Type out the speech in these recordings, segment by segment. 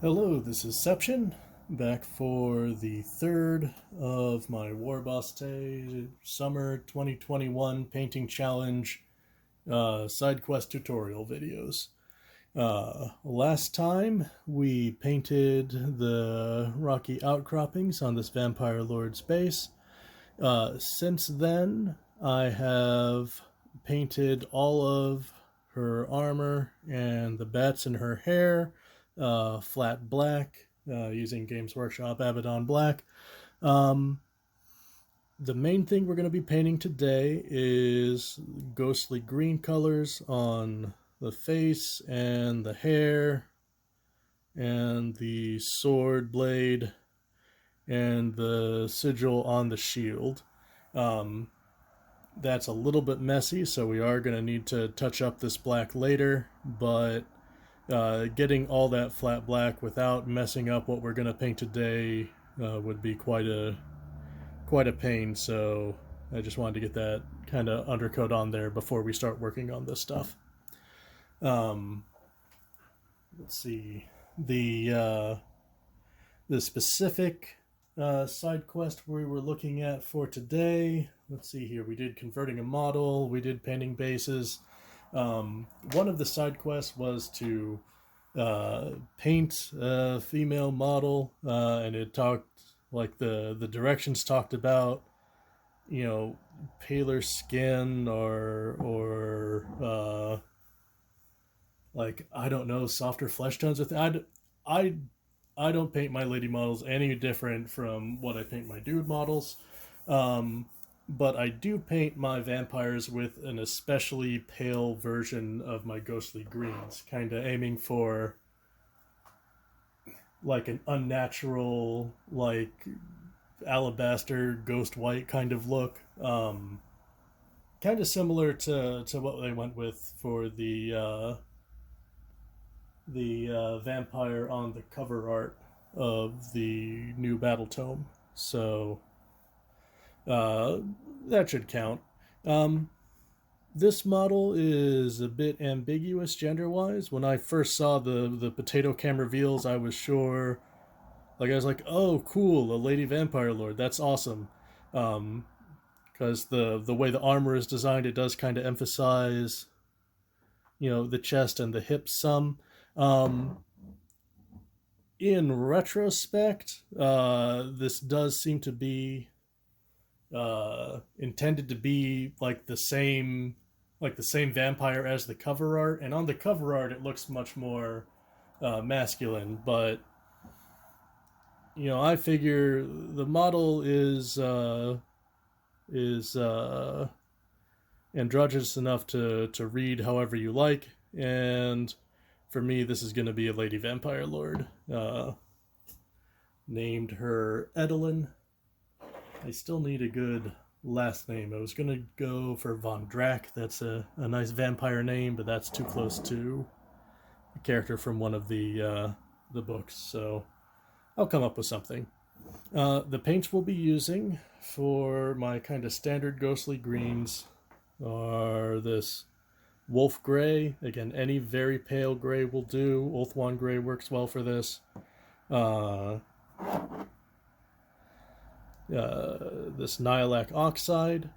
Hello, this is Seption, back for the third of my Warboss Tae Summer 2021 Painting Challenge side quest tutorial videos. Last time we painted the rocky outcroppings on this Vampire Lord's base. Since then, I have painted all of her armor and the bats in her hair flat black using Games Workshop Abaddon Black. Um, the main thing we're going to be painting today is ghostly green colors on the face and the hair and the sword blade and the sigil on the shield. Um, that's a little bit messy, so we are going to need to touch up this black later, but getting all that flat black without messing up what we're going to paint today would be quite a pain. So I just wanted to get that kind of undercoat on there before we start working on this stuff. Um, let's see, the specific side quest we were looking at for today. Let's see here. We did converting a model. We did painting bases. One of the side quests was to paint a female model, and it talked like the directions talked about, you know, paler skin or like, I don't know, softer flesh tones. I don't paint my lady models any different from what I paint my dude models. Um, but I do paint my vampires with an especially pale version of my ghostly greens, kind of aiming for like an unnatural, like alabaster ghost white kind of look. Kind of similar to what they went with for the vampire on the cover art of the new battle tome. So uh, that should count. Um, this model is a bit ambiguous gender wise. When I first saw the potato cam reveals, I was sure, like, I was like, oh, cool, a lady vampire lord. That's awesome. Because the way the armor is designed, it does kind of emphasize, the chest and the hips some. Um, in retrospect, this does seem to be intended to be like the same vampire as the cover art, and on the cover art it looks much more masculine. But I figure the model is androgynous enough to read however you like, and for me, this is going to be a lady vampire lord. Named her Edelyn. I still need a good last name. I was going to go for Von Drack. That's a nice vampire name, but that's too close to a character from one of the books. So I'll come up with something. The paints we'll be using for my kind of standard ghostly greens are this Wolf Gray. Again, any very pale gray will do. Ulthuan Gray works well for this. This Nihilak Oxide.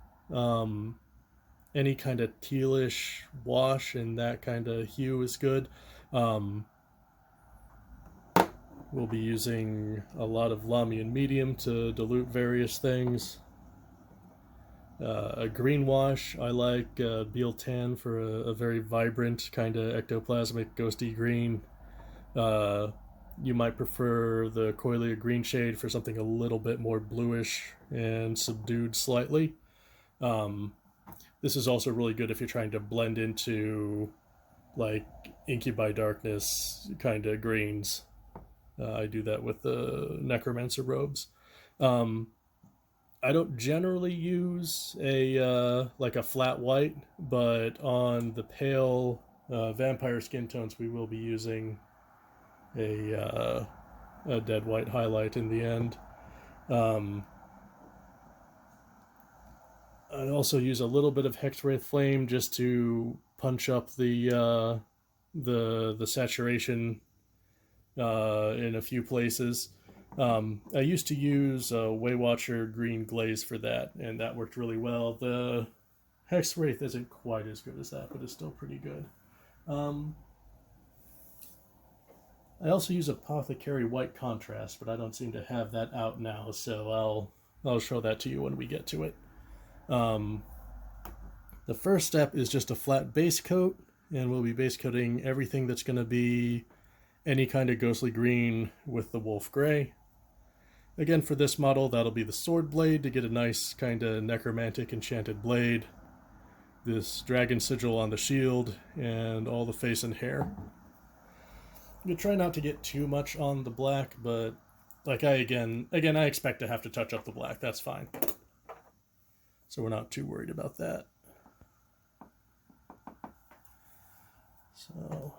Any kind of tealish wash and that kind of hue is good. We'll be using a lot of Lamian Medium to dilute various things. A green wash, I like Beal Tan for a very vibrant kind of ectoplasmic ghosty green. You might prefer the Coilia green shade for something a little bit more bluish and subdued slightly. This is also really good if you're trying to blend into like Incubi Darkness kind of greens. I do that with the Necromancer robes. I don't generally use a flat white, but on the pale vampire skin tones, we will be using a dead white highlight in the end. I also use a little bit of Hexwraith Flame just to punch up the saturation in a few places. I used to use Waywatcher Green Glaze for that, and that worked really well. The Hex Wraith isn't quite as good as that, but it's still pretty good. Um, I also use Apothecary White Contrast, but I don't seem to have that out now, so I'll show that to you when we get to it. Um, the first step is just a flat base coat, and we'll be base coating everything that's going to be any kind of ghostly green with the wolf gray. Again, for this model, that'll be the sword blade to get a nice kind of necromantic enchanted blade, this dragon sigil on the shield, and all the face and hair. You try not to get too much on the black, but like I expect to have to touch up the black. That's fine. So we're not too worried about that. So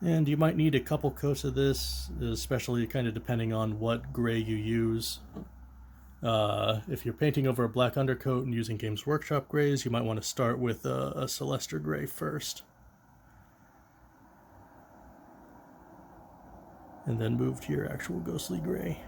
and you might need a couple coats of this, especially kind of depending on what gray you use. If you're painting over a black undercoat and using Games Workshop grays, you might want to start with a Celestar gray first. And then move to your actual ghostly gray.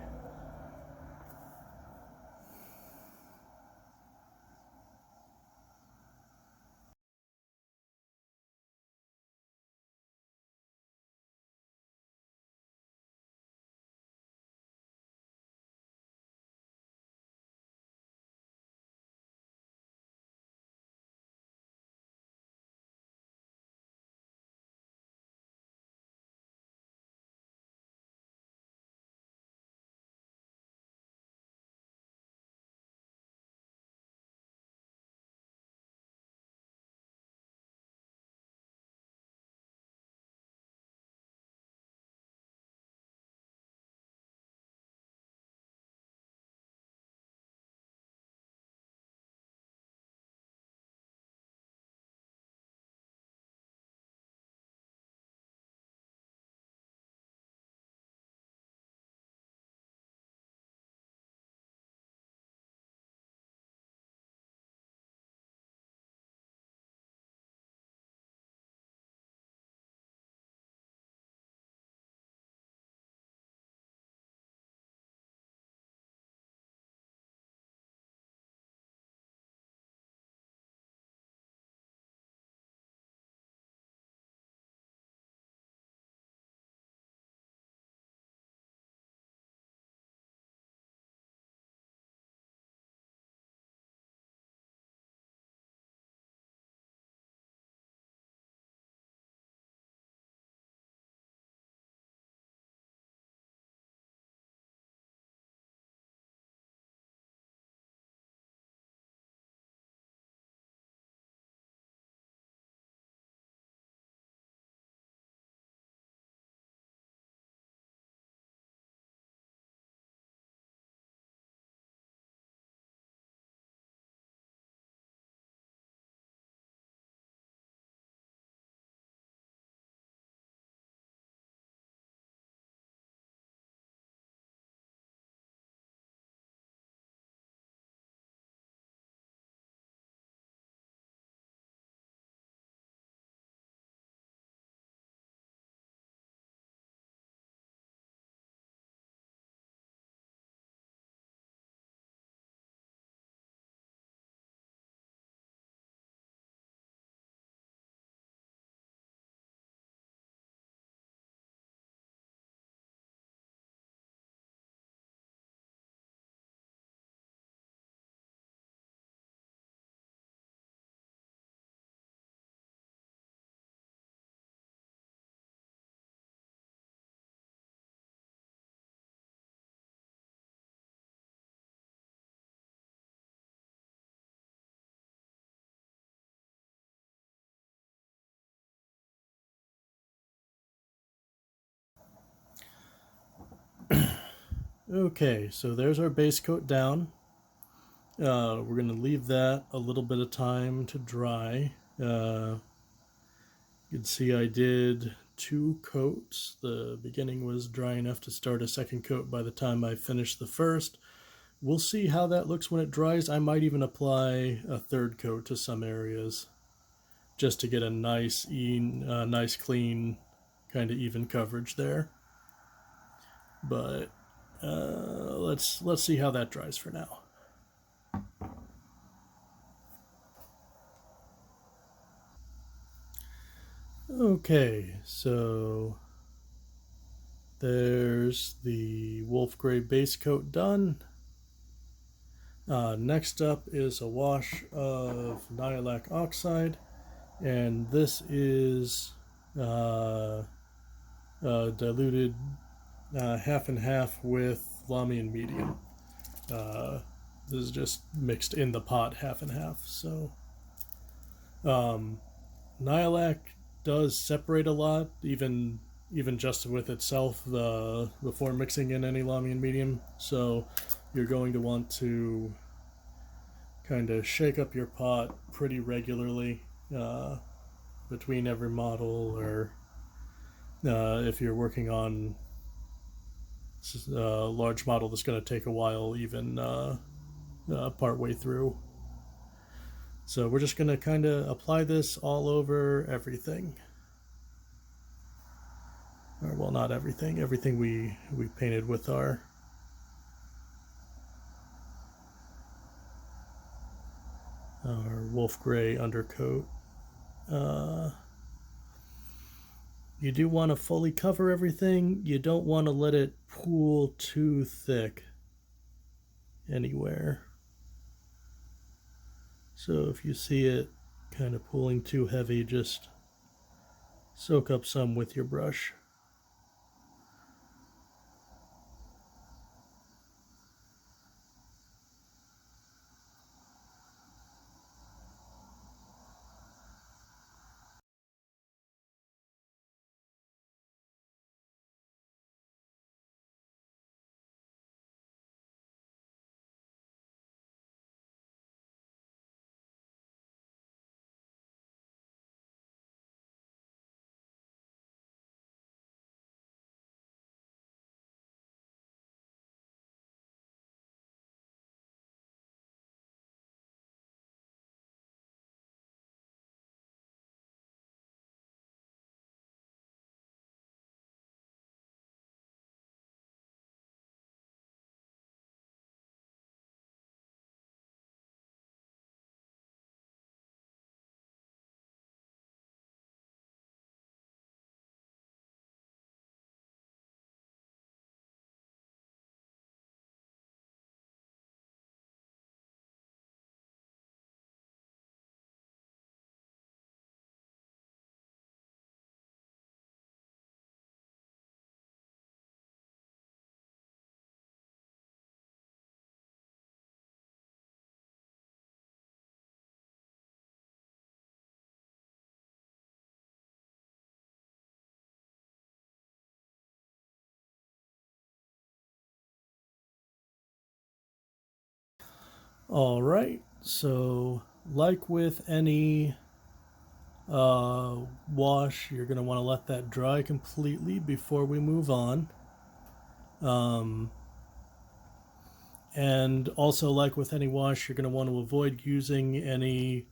Okay, so there's our base coat down. We're going to leave that a little bit of time to dry. You can see I did 2 coats. The beginning was dry enough to start a second coat by the time I finished the first. we'll see how that looks when it dries. I might even apply a third coat to some areas just to get a nice clean, kind of even coverage there. But let's see how that dries for now. Okay, so there's the wolf gray base coat done. Next up is a wash of nihilach oxide, and this is diluted half and half with Lamian medium. This is just mixed in the pot half and half. So nihilach does separate a lot, even just with itself, before mixing in any Lamian medium. So you're going to want to kind of shake up your pot pretty regularly between every model, or if you're working on a large model that's going to take a while, even part way through. So we're just going to kind of apply this all over everything. Or, well, not everything. Everything we painted with our wolf gray undercoat. You do want to fully cover everything. You don't want to let it pool too thick anywhere. So if you see it kind of pooling too heavy, just soak up some with your brush. All right, so like with any wash, you're going to want to let that dry completely before we move on. And also, like with any wash, you're going to want to avoid using any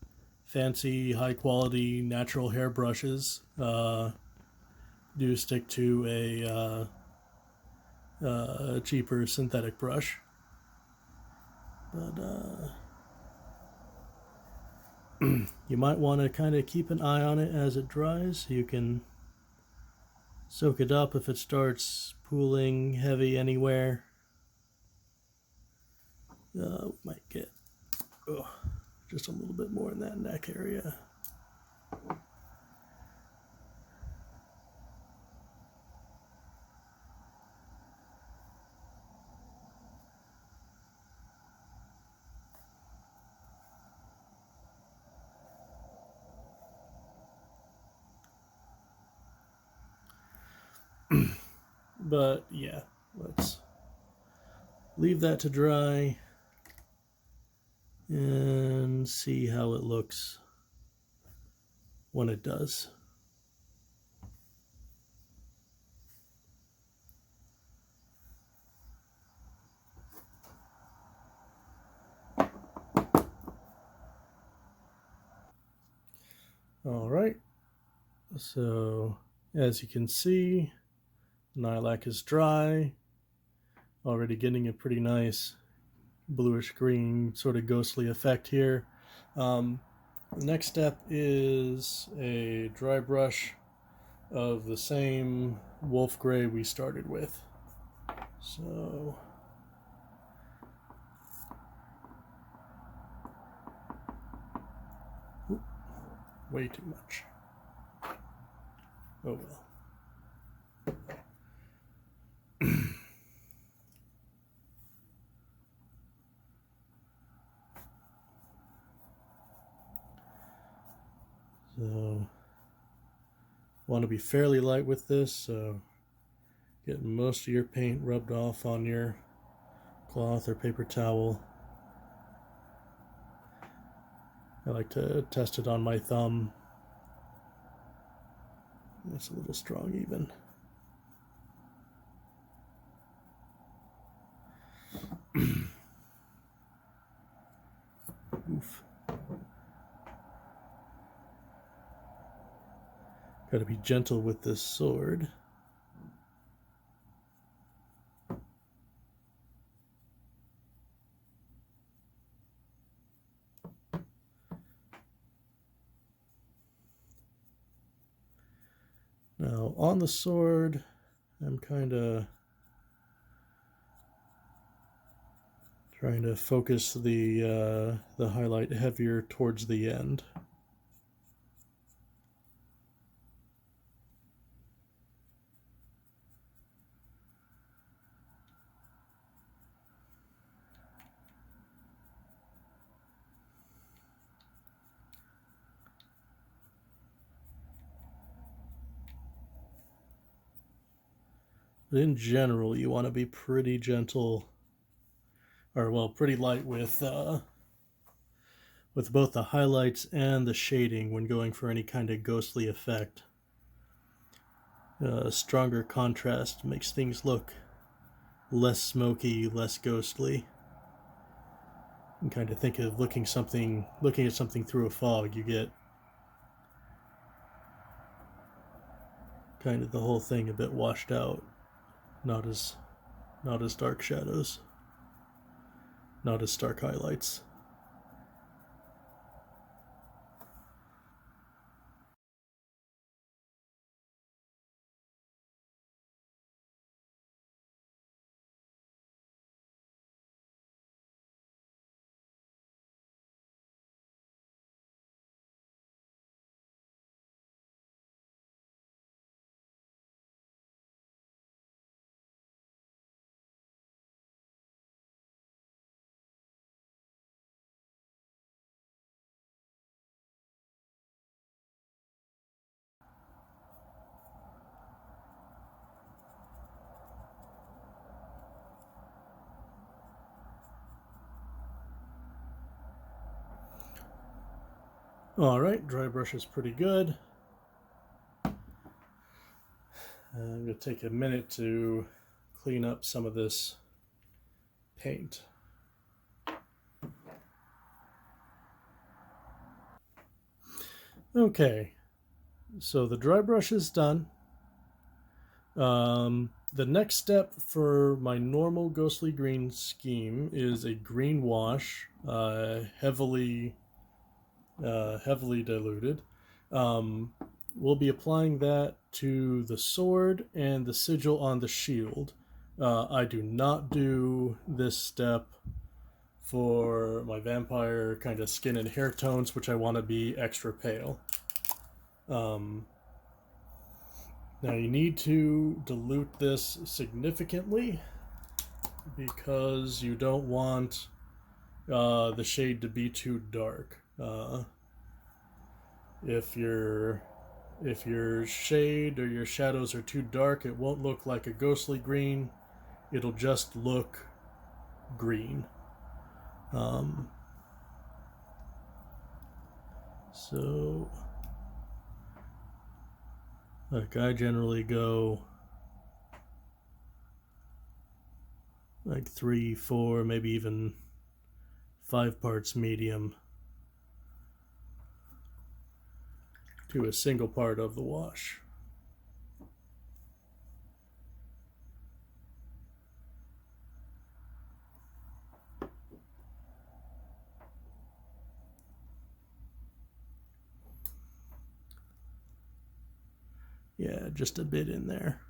fancy, high quality natural hair brushes. Do stick to a cheaper synthetic brush. But you might want to kind of keep an eye on it as it dries. You can soak it up if it starts pooling heavy anywhere. We might get just a little bit more in that neck area. But yeah, let's leave that to dry and see how it looks when it does. All right, so as you can see, lilac is dry, already getting a pretty nice bluish green sort of ghostly effect here. The next step is a dry brush of the same wolf gray we started with. So way too much. Oh well. So want to be fairly light with this, so get most of your paint rubbed off on your cloth or paper towel. I like to test it on my thumb. It's a little strong even. Oof. Gotta be gentle with this sword. Now on the sword, I'm kind of trying to focus the highlight heavier towards the end. But in general, you want to be pretty gentle, or well, pretty light with both the highlights and the shading when going for any kind of ghostly effect. Stronger contrast makes things look less smoky, less ghostly. You can kind of think of looking at something through a fog. You get kind of the whole thing a bit washed out. Not as dark shadows, not as stark highlights. All right, dry brush is pretty good. I'm going to take a minute to clean up some of this paint. Okay, so the dry brush is done. The next step for my normal ghostly green scheme is a green wash, heavily diluted. We'll be applying that to the sword and the sigil on the shield. I do not do this step for my vampire kind of skin and hair tones, which I want to be extra pale. Now you need to dilute this significantly because you don't want the shade to be too dark. If your shade or your shadows are too dark, it won't look like a ghostly green. It'll just look green. So, like, I generally go like 3, 4, maybe even 5 parts medium. to a single part of the wash. Yeah, just a bit in there.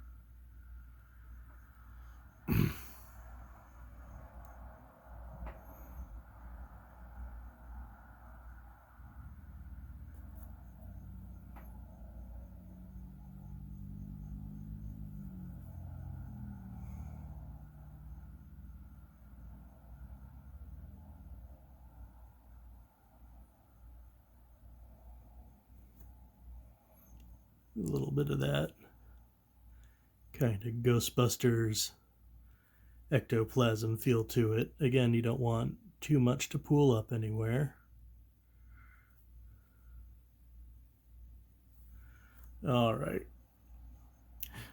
A little bit of that kind of Ghostbusters ectoplasm feel to it. Again, you don't want too much to pool up anywhere. All right.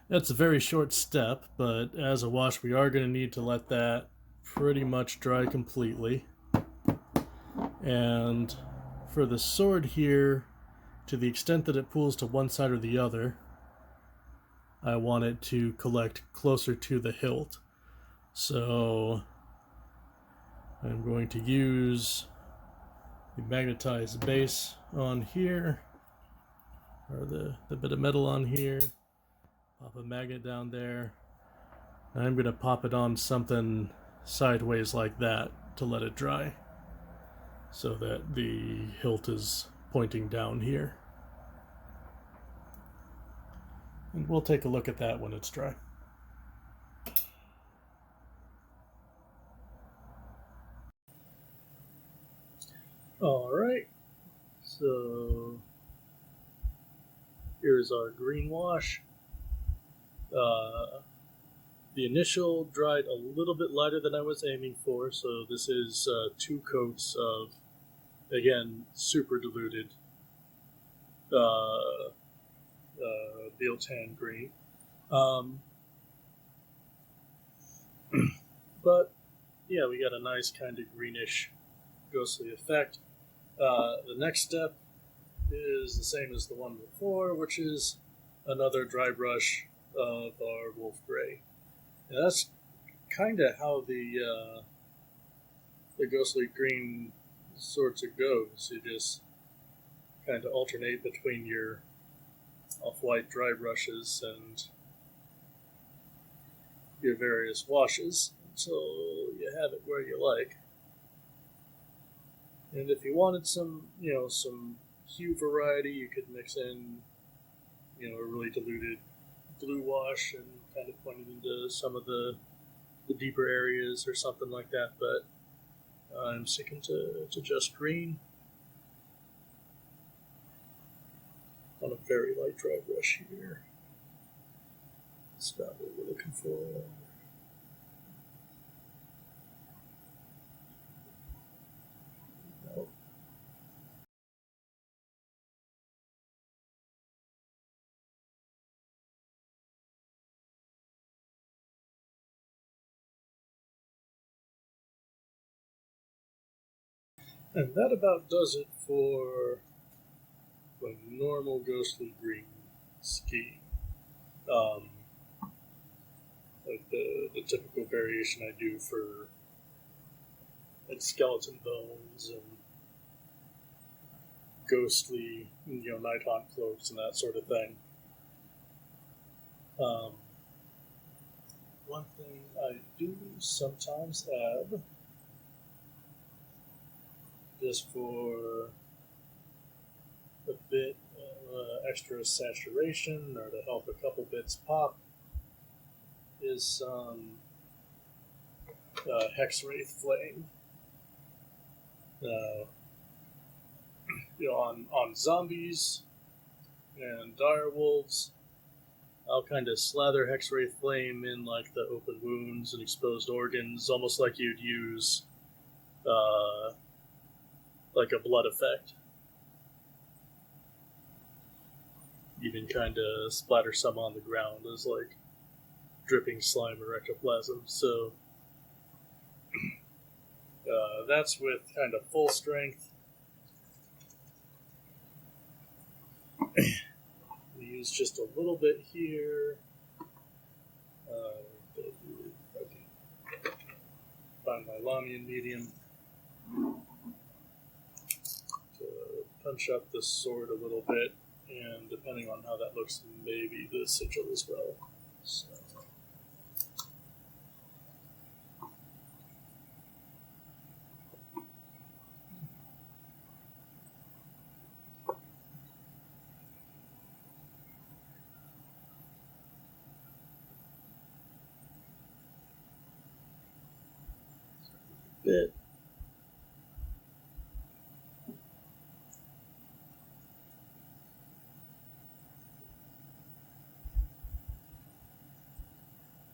That's a very short step, but as a wash, we are going to need to let that pretty much dry completely. And for the sword here, to the extent that it pools to one side or the other, I want it to collect closer to the hilt. So I'm going to use the magnetized base on here, or the bit of metal on here, pop a magnet down there, and I'm going to pop it on something sideways like that to let it dry, so that the hilt is pointing down here. And we'll take a look at that when it's dry. Alright, so here's our green wash. The initial dried a little bit lighter than I was aiming for, so this is 2 coats of, again, super diluted Bealtan green. But yeah, we got a nice kind of greenish ghostly effect. The next step is the same as the one before, which is another dry brush of our wolf gray. And that's kind of how the ghostly green sorts of goes. You just kind of alternate between your off-white dry brushes and your various washes until you have it where you like. And if you wanted some hue variety, you could mix in, a really diluted blue wash and kind of point it into some of the deeper areas or something like that. But I'm sticking to just green on a very light dry brush here. That's about what we're looking for. And that about does it for a normal ghostly green scheme. Like the typical variation I do for like skeleton bones and ghostly, night haunt cloaks and that sort of thing. One thing I do sometimes add, just for a bit of extra saturation or to help a couple bits pop, is some Hexwraith Flame. On zombies and direwolves, I'll kind of slather Hexwraith Flame in like the open wounds and exposed organs, almost like you'd use like a blood effect. Even kind of splatter some on the ground as like dripping slime or ectoplasm. So that's with kind of full strength. We use just a little bit here. Find my Lamian medium to punch up the sword a little bit, and depending on how that looks, maybe the sigil as well. So. Bit.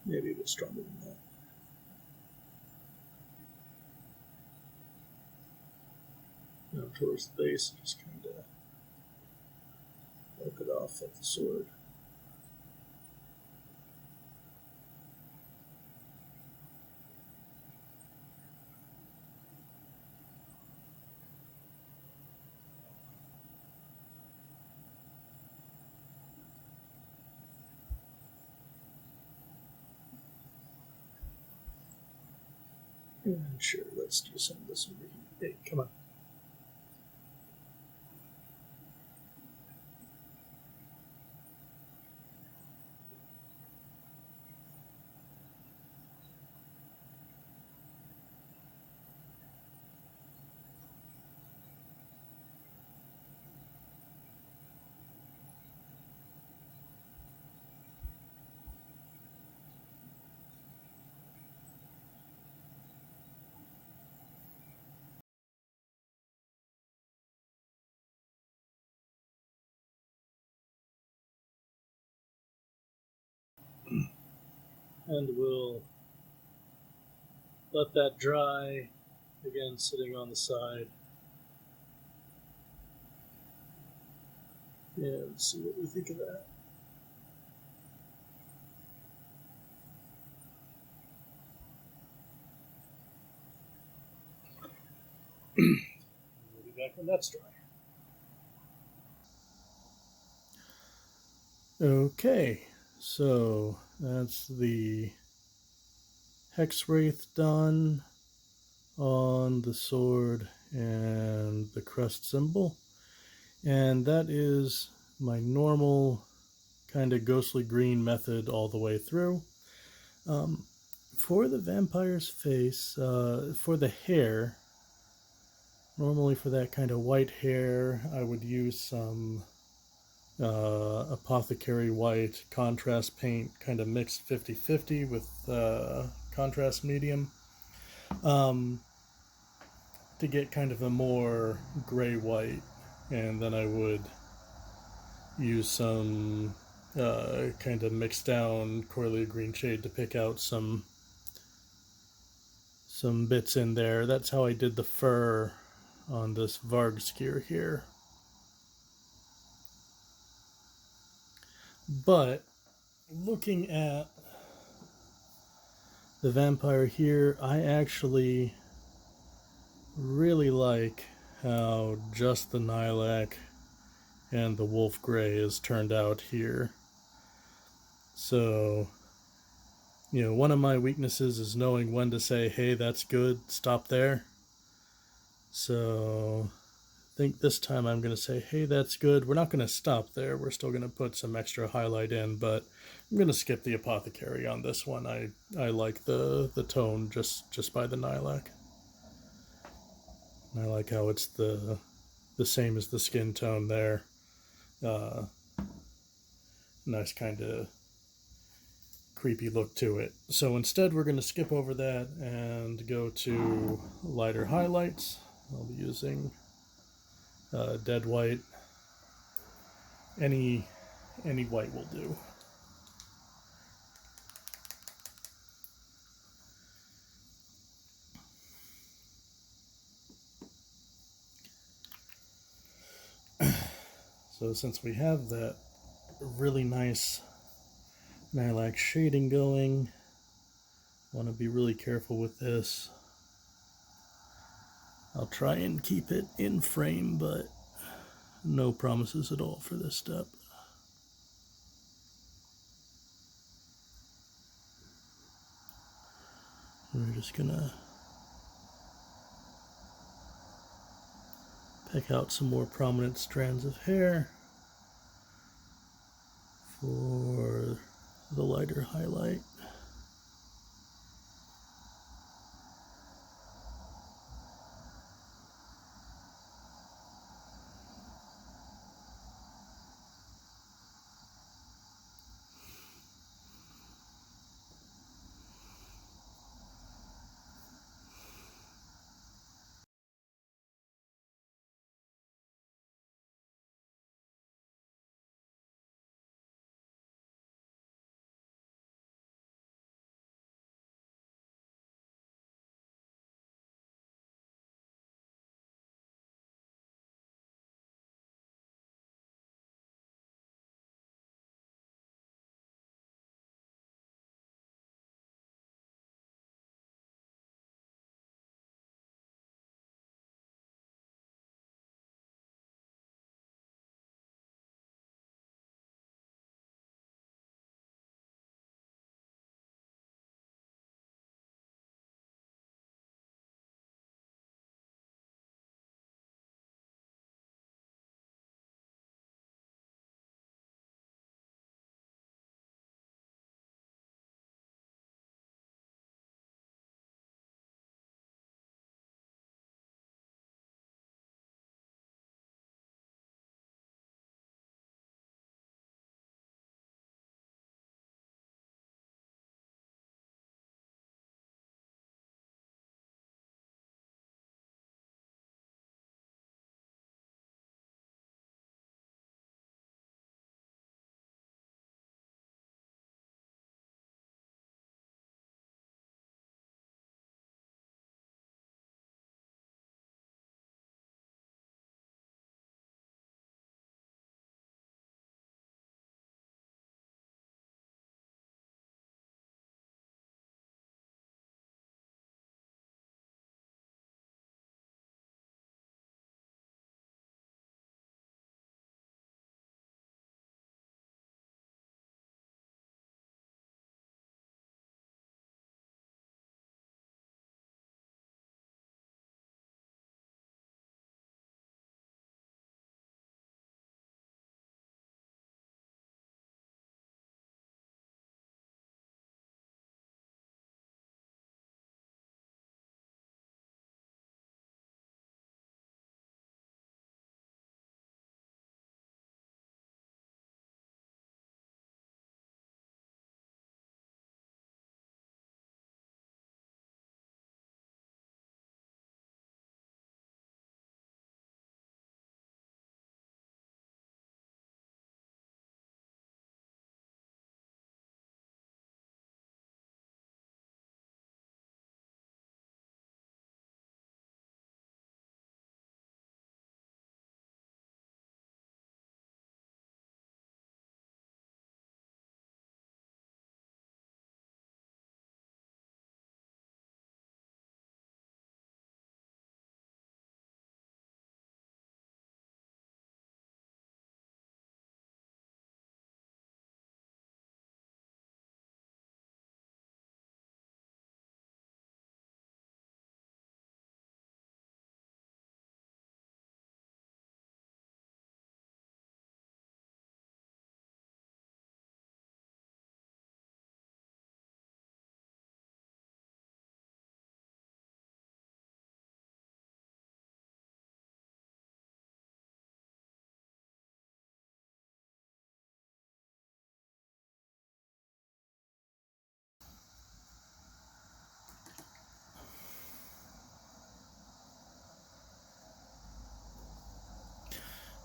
Maybe a bit stronger than that. Now towards the base, just kind of poke it off of the sword. And sure, let's do some of this over here. Hey, come on. And we'll let that dry, again sitting on the side, and see what we think of that. We'll be back when that's dry. Okay, so that's the Hex Wraith done on the sword and the crest symbol. And that is my normal kind of ghostly green method all the way through. For the vampire's face, for the hair, normally for that kind of white hair, I would use some apothecary white contrast paint, kind of mixed 50-50 with contrast medium, to get kind of a more gray white. And then I would use some kind of mixed down Corellia green shade to pick out some bits in there. That's how I did the fur on this Vargskir here. But looking at the vampire here, I actually really like how just the Nylak and the wolf gray is turned out here. So, you know, one of my weaknesses is knowing when to say, hey, that's good, stop there. So I think this time I'm going to say, hey, that's good. We're not going to stop there. We're still going to put some extra highlight in, but I'm going to skip the apothecary on this one. I like the tone just by the Nylak. And I like how it's the same as the skin tone there. Nice kind of creepy look to it. So instead we're going to skip over that and go to lighter highlights. I'll be using dead white. Any white will do. So since we have that really nice Nylak shading going, want to be really careful with this. I'll try and keep it in frame, but no promises at all for this step. We're just gonna pick out some more prominent strands of hair for the lighter highlight.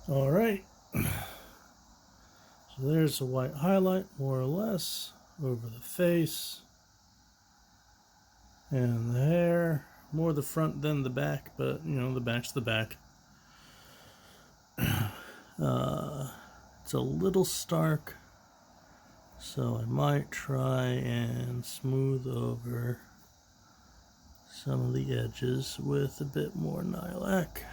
All right, so there's a white highlight, more or less, over the face and the hair. More the front than the back, but you know, the back's the back. It's a little stark, so I might try and smooth over some of the edges with a bit more lilac.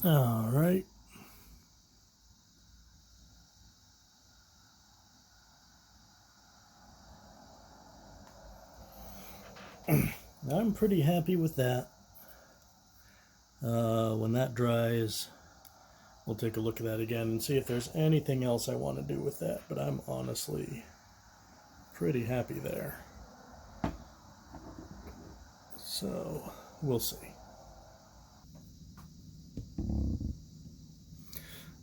All right. I'm pretty happy with that. When that dries, we'll take a look at that again and see if there's anything else I want to do with that, but I'm honestly pretty happy there. So, we'll see.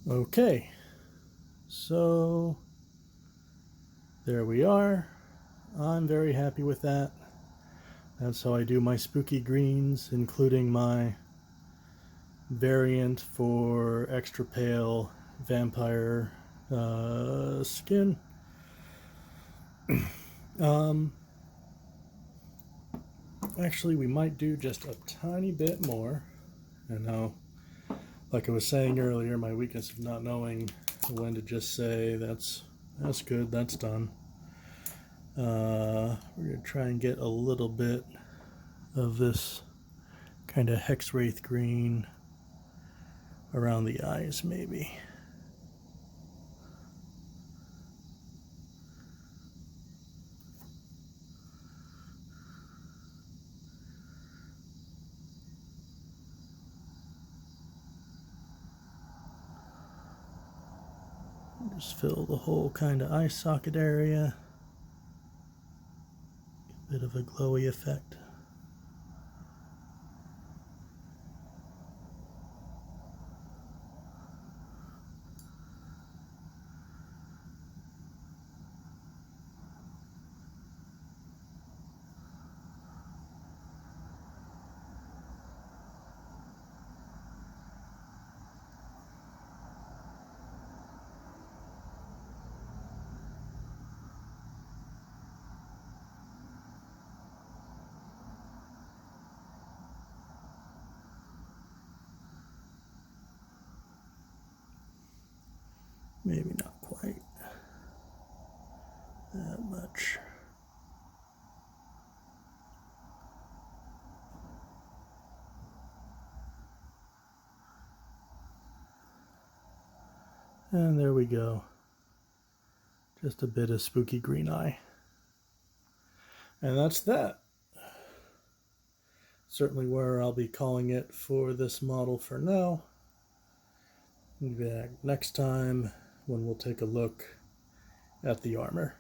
Okay, so there we are. I'm very happy with that. That's how I do my spooky greens, including my variant for extra pale vampire skin. Actually, we might do just a tiny bit more. And now, like I was saying earlier, my weakness of not knowing when to just say that's good, that's done. We're going to try and get a little bit of this kind of Hexwraith green around the eyes, maybe. Just fill the whole kind of eye socket area. Bit of a glowy effect. Maybe not quite that much. And there we go. Just a bit of spooky green eye. And that's that. Certainly where I'll be calling it for this model for now. We'll be back next time when we'll take a look at the armor.